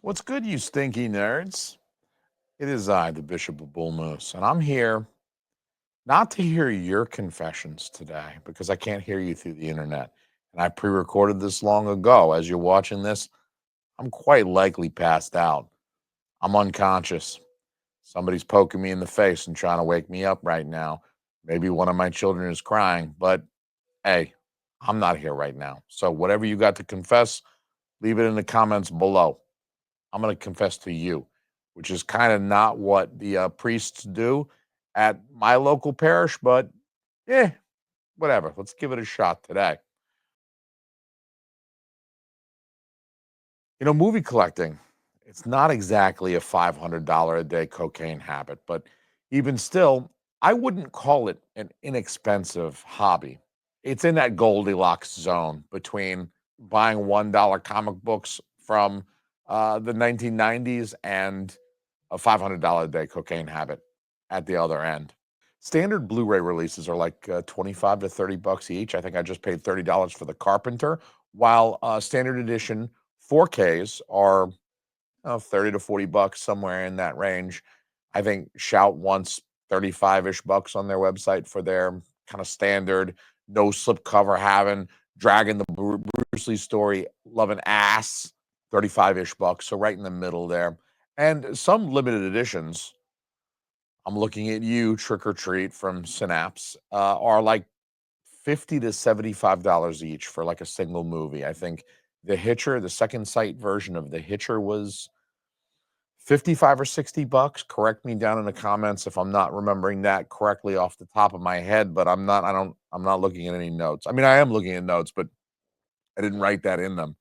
What's good, you stinky nerds? It is I, the Bishop of Bull Moose, and I'm here not to hear your confessions today because I can't hear you through the internet. And I pre recorded this long ago. As you're watching this, I'm quite likely passed out. I'm unconscious. Somebody's poking me in the face and trying to wake me up right now. Maybe one of my children is crying, but hey, I'm not here right now. So, whatever you got to confess, leave it in the comments below. I'm going to confess to you, which is kind of not what the priests do at my local parish, but yeah, whatever. Let's give it a shot today. Movie collecting, it's not exactly a $500 a day cocaine habit, but even still, I wouldn't call it an inexpensive hobby. It's in that Goldilocks zone between buying $1 comic books from the 1990s and a $500 a day cocaine habit at the other end. Standard Blu-ray releases are like 25 to 30 bucks each. I think I just paid $30 for The Carpenter, while standard edition 4Ks are 30 to 40 bucks, somewhere in that range. I think Shout wants 35-ish bucks on their website for their kind of standard no slipcover having dragging the Bruce Lee story, loving ass, 35-ish bucks. So right in the middle there. And some limited editions, I'm looking at you, Trick or Treat from Synapse, are like 50 to $75 each for like a single movie. I think The Hitcher, the second sight version of The Hitcher, was 55 or 60 bucks. Correct me down in the comments if I'm not remembering that correctly off the top of my head, but I'm not looking at any notes. I mean, I am looking at notes, but I didn't write that in them.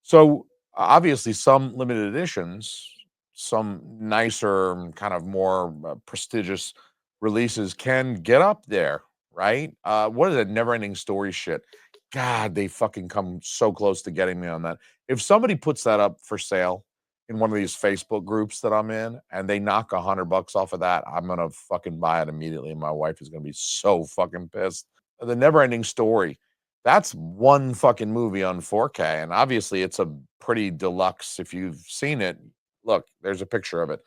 So obviously some limited editions, some nicer, kind of more prestigious releases can get up there, right? What is that never ending story shit? God, they fucking come so close to getting me on that. If somebody puts that up for sale in one of these Facebook groups that I'm in and they knock $100 off of that, I'm gonna fucking buy it immediately. And my wife is gonna be so fucking pissed. The never ending story, that's one fucking movie on 4K, and obviously it's a pretty deluxe. If you've seen it, look, there's a picture of it.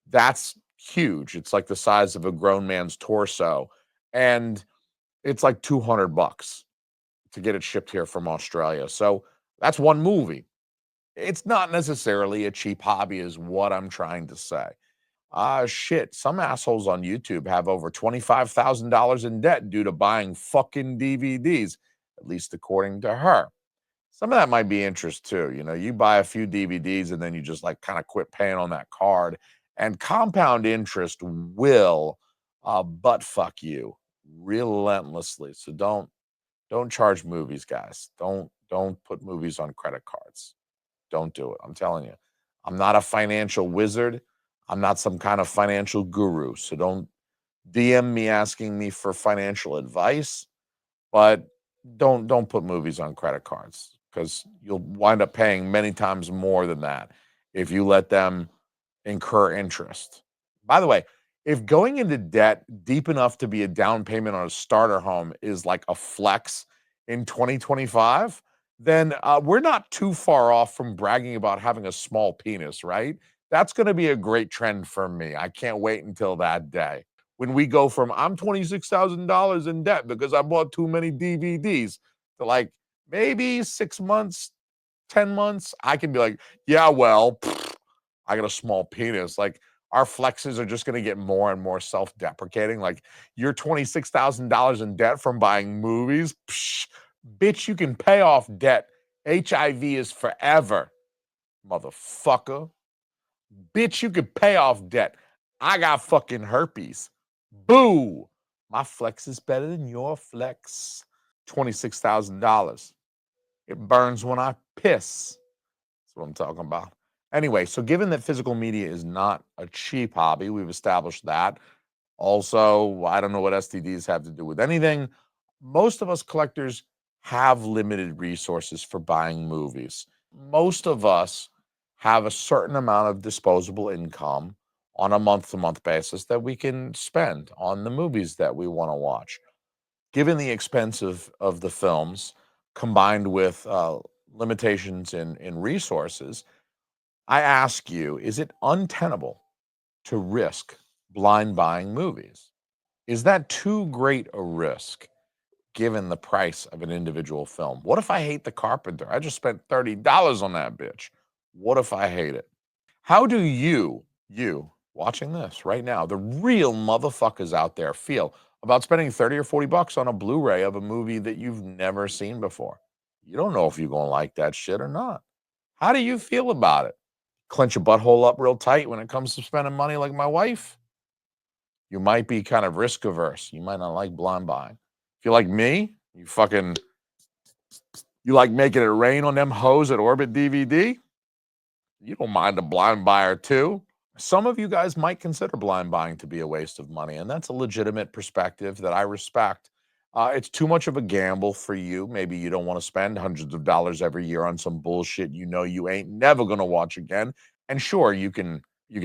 That's huge. It's like the size of a grown man's torso, and it's like $200 to get it shipped here from Australia. So that's one movie. It's not necessarily a cheap hobby, is what I'm trying to say. Shit, some assholes on YouTube have over $25,000 in debt due to buying fucking DVDs, at least according to her. Some of that might be interest too. You buy a few DVDs and then you just like kind of quit paying on that card, and compound interest will butt fuck you relentlessly. So don't charge movies, guys. Don't put movies on credit cards. Don't do it. I'm telling you. I'm not a financial wizard. I'm not some kind of financial guru. So don't DM me asking me for financial advice, but don't put movies on credit cards because you'll wind up paying many times more than that if you let them incur interest. By the way, if going into debt deep enough to be a down payment on a starter home is like a flex in 2025, then we're not too far off from bragging about having a small penis, right? That's going to be a great trend for me. I can't wait until that day when we go from I'm $26,000 in debt because I bought too many DVDs to like maybe 6 months, 10 months. I can be like, yeah, well, I got a small penis. Like our flexes are just going to get more and more self-deprecating. Like you're $26,000 in debt from buying movies. Psh, bitch, you can pay off debt. HIV is forever, motherfucker. Bitch, you can pay off debt. I got fucking herpes. Boo. My flex is better than your flex. $26,000. It burns when I piss. That's what I'm talking about. Anyway, so given that physical media is not a cheap hobby, we've established that. Also, I don't know what STDs have to do with anything. Most of us collectors have limited resources for buying movies. Most of us have a certain amount of disposable income on a month to month basis that we can spend on the movies that we want to watch. Given the expense of the films combined with limitations in resources, I ask you, is it untenable to risk blind buying movies? Is that too great a risk given the price of an individual film? What if I hate The Carpenter? I just spent $30 on that bitch. What if I hate it? How do you watching this right now, the real motherfuckers out there feel about spending 30 or 40 bucks on a Blu-ray of a movie that you've never seen before? You don't know if you're going to like that shit or not. How do you feel about it? Clench your butthole up real tight when it comes to spending money like my wife? You might be kind of risk averse. You might not like blind buying. If you're like me, you like making it rain on them hoes at Orbit DVD? You don't mind a blind buyer too. Some of you guys might consider blind buying to be a waste of money, and that's a legitimate perspective that I respect. It's too much of a gamble for you. Maybe you don't want to spend hundreds of dollars every year on some bullshit you know you ain't never gonna watch again. And sure, you can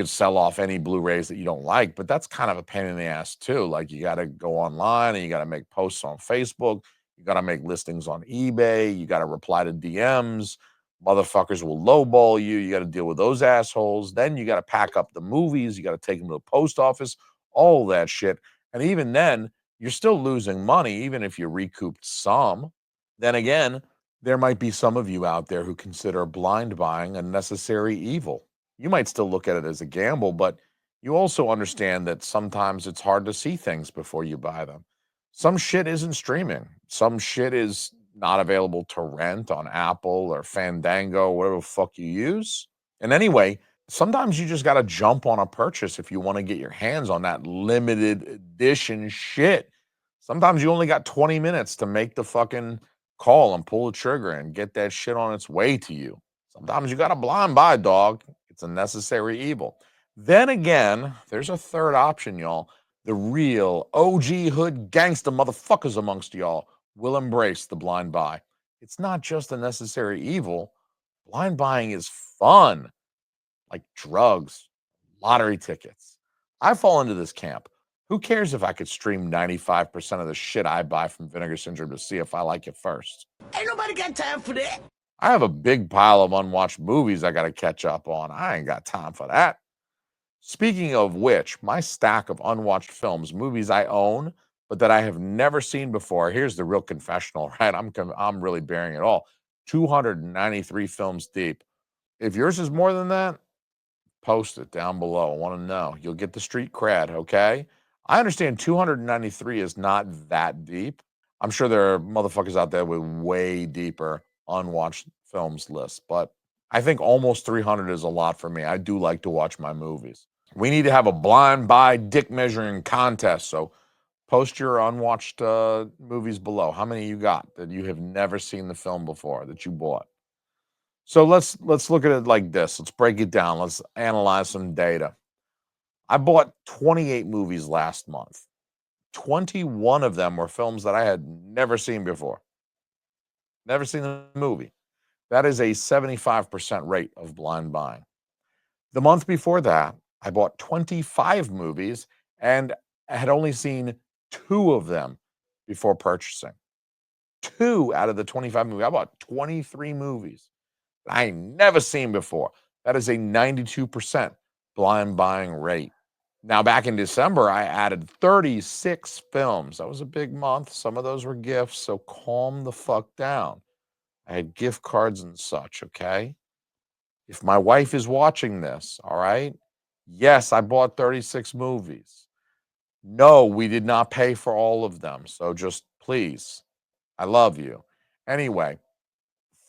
sell off any Blu-rays that you don't like, but that's kind of a pain in the ass too. Like you got to go online and you got to make posts on Facebook, you got to make listings on eBay, you got to reply to DMs. Motherfuckers will lowball you. You got to deal with those assholes. Then you got to pack up the movies. You got to take them to the post office, all that shit. And even then, you're still losing money, even if you recouped some. Then again, there might be some of you out there who consider blind buying a necessary evil. You might still look at it as a gamble, but you also understand that sometimes it's hard to see things before you buy them. Some shit isn't streaming. Some shit is not available to rent on Apple or Fandango, whatever the fuck you use. And anyway, sometimes you just got to jump on a purchase if you want to get your hands on that limited edition shit. Sometimes you only got 20 minutes to make the fucking call and pull the trigger and get that shit on its way to you. Sometimes you got to blind buy, dog. It's a necessary evil. Then again, there's a third option, y'all. The real OG hood gangster motherfuckers amongst y'all will embrace the blind buy. It's not just a necessary evil. Blind buying is fun, like drugs, lottery tickets. I fall into this camp. Who cares if I could stream 95% of the shit I buy from Vinegar Syndrome to see if I like it first? Ain't nobody got time for that. I have a big pile of unwatched movies I got to catch up on. I ain't got time for that. Speaking of which, my stack of unwatched films, movies I own, but that I have never seen before. Here's the real confessional, right? I'm really bearing it all. 293 films deep. If yours is more than that, post it down below. I want to know. You'll get the street cred, okay? I understand 293 is not that deep. I'm sure there are motherfuckers out there with way deeper unwatched films lists, but I think almost 300 is a lot for me. I do like to watch my movies. We need to have a blind buy dick measuring contest. So post your unwatched movies below. How many you got that you have never seen the film before that you bought? So let's look at it like this. Let's break it down. Let's analyze some data. I bought 28 movies last month. 21 of them were films that I had never seen before. Never seen the movie. That is a 75% rate of blind buying. The month before that, I bought 25 movies and I had only seen 2 of them before purchasing. 2 out of the 25 movies. I bought 23 movies that I ain't never seen before. That is a 92% blind buying rate. Now, back in December, I added 36 films. That was a big month. Some of those were gifts, so calm the fuck down. I had gift cards and such, okay? If my wife is watching this, all right? Yes, I bought 36 movies. No, we did not pay for all of them. So just please, I love you. Anyway,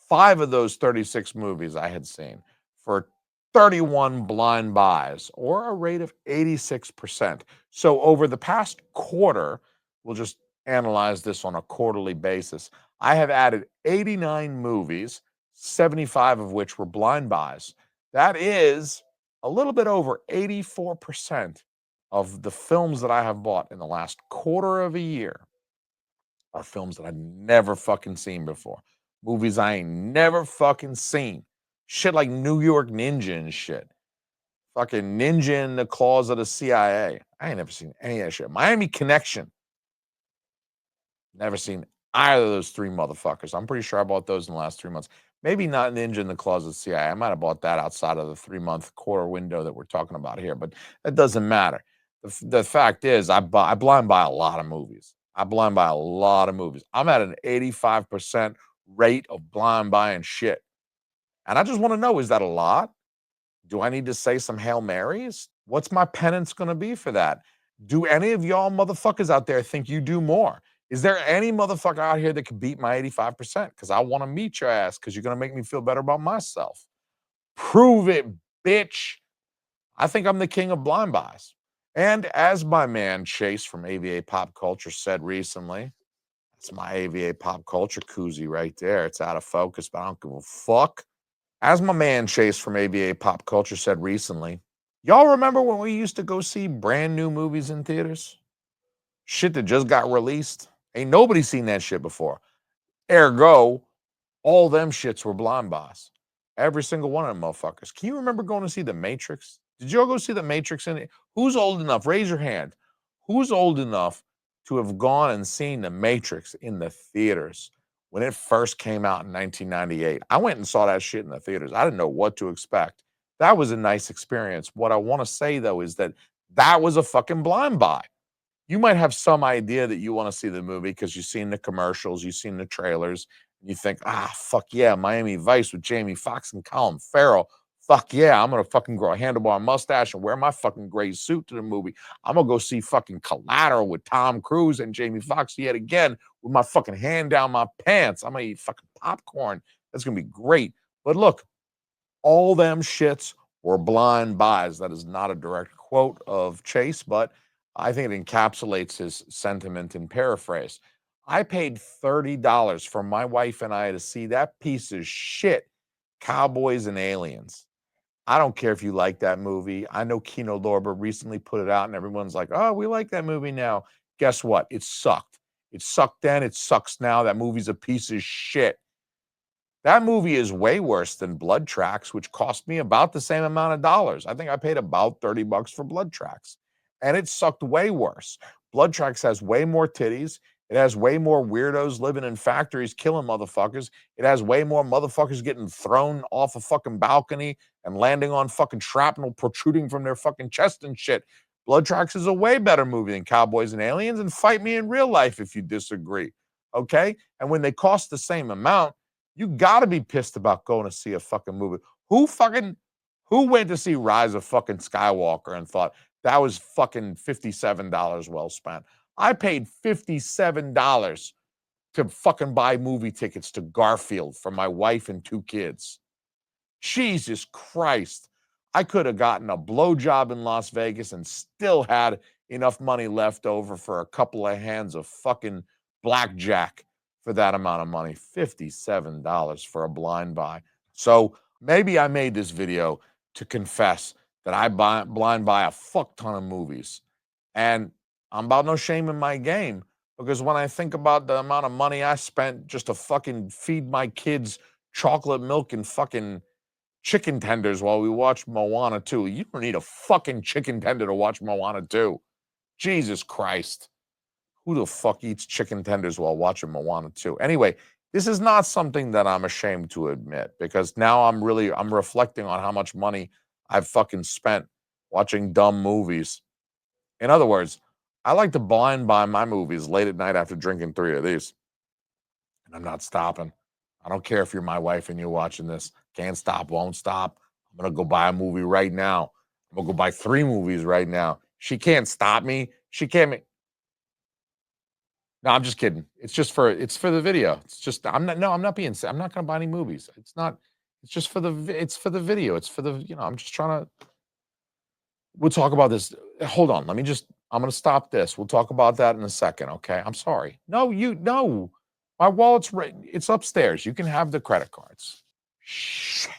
5 of those 36 movies I had seen for 31 blind buys, or a rate of 86%. So over the past quarter, we'll just analyze this on a quarterly basis. I have added 89 movies, 75 of which were blind buys. That is a little bit over 84% of the films that I have bought in the last quarter of a year are films that I've never fucking seen before. Movies I ain't never fucking seen. Shit like New York Ninja and shit. Fucking Ninja in the Claws of the CIA. I ain't never seen any of that shit. Miami Connection. Never seen either of those 3 motherfuckers. I'm pretty sure I bought those in the last 3 months. Maybe not Ninja in the Closet CIA. I might have bought that outside of the 3-month core window that we're talking about here, but that doesn't matter. The fact is, I blind buy a lot of movies. I blind buy a lot of movies. I'm at an 85% rate of blind buying shit. And I just want to know, is that a lot? Do I need to say some Hail Marys? What's my penance going to be for that? Do any of y'all motherfuckers out there think you do more? Is there any motherfucker out here that can beat my 85%? Because I want to meet your ass because you're going to make me feel better about myself. Prove it, bitch. I think I'm the king of blind buys. And as my man Chase from AVA Pop Culture said recently, that's my AVA Pop Culture koozie right there. It's out of focus, but I don't give a fuck. As my man Chase from ABA Pop Culture said recently, y'all remember when we used to go see brand new movies in theaters? Shit that just got released? Ain't nobody seen that shit before. Ergo, all them shits were blind buys. Every single one of them motherfuckers. Can you remember going to see The Matrix? Did you all go see The Matrix in it? Who's old enough? Raise your hand. Who's old enough to have gone and seen The Matrix in the theaters when it first came out in 1998? I went and saw that shit in the theaters. I didn't know what to expect. That was a nice experience. What I want to say, though, is that that was a fucking blind buy. You might have some idea that you want to see the movie because you've seen the commercials, you've seen the trailers, and you think, fuck yeah, Miami Vice with Jamie Foxx and Colin Farrell. Fuck yeah, I'm gonna fucking grow a handlebar mustache and wear my fucking gray suit to the movie. I'm gonna go see fucking Collateral with Tom Cruise and Jamie Foxx yet again with my fucking hand down my pants. I'm gonna eat fucking popcorn. That's gonna be great. But look, all them shits were blind buys. That is not a direct quote of Chase, but I think it encapsulates his sentiment in paraphrase. I paid $30 for my wife and I to see that piece of shit, Cowboys and Aliens. I don't care if you like that movie. I know Kino Lorber recently put it out and everyone's like, oh, we like that movie now. Guess what? It sucked. It sucked then. It sucks now. That movie's a piece of shit. That movie is way worse than Blood Tracks, which cost me about the same amount of dollars. I think I paid about $30 for Blood Tracks, and it sucked way worse. Blood Tracks has way more titties. It has way more weirdos living in factories killing motherfuckers. It has way more motherfuckers getting thrown off a fucking balcony and landing on fucking shrapnel protruding from their fucking chest and shit. Blood Tracks is a way better movie than Cowboys and Aliens, and fight me in real life if you disagree. Okay? And when they cost the same amount, you got to be pissed about going to see a fucking movie. Who went to see Rise of fucking Skywalker and thought that was fucking $57 well spent? I paid $57 to fucking buy movie tickets to Garfield for my wife and 2 kids. Jesus Christ. I could have gotten a blowjob in Las Vegas and still had enough money left over for a couple of hands of fucking blackjack for that amount of money. $57 for a blind buy. So maybe I made this video to confess that I blind buy a fuck ton of movies. And I'm about no shame in my game, because when I think about the amount of money I spent just to fucking feed my kids chocolate milk and fucking chicken tenders while we watch Moana 2. You don't need a fucking chicken tender to watch Moana 2. Jesus Christ. Who the fuck eats chicken tenders while watching Moana 2? Anyway, this is not something that I'm ashamed to admit, because now I'm reflecting on how much money I've fucking spent watching dumb movies. In other words, I like to blind buy my movies late at night after drinking 3 of these. And I'm not stopping. I don't care if you're my wife and you're watching this. Can't stop, won't stop. I'm going to go buy a movie right now. I'm going to go buy 3 movies right now. She can't stop me. She can't. No, I'm just kidding. It's for the video. It's just, I'm not going to buy any movies. It's just for the video. It's for the, I'm just trying to, we'll talk about this. Hold on. I'm going to stop this. We'll talk about that in a second. Okay. I'm sorry. No. My wallet's right. It's upstairs. You can have the credit cards. Shit.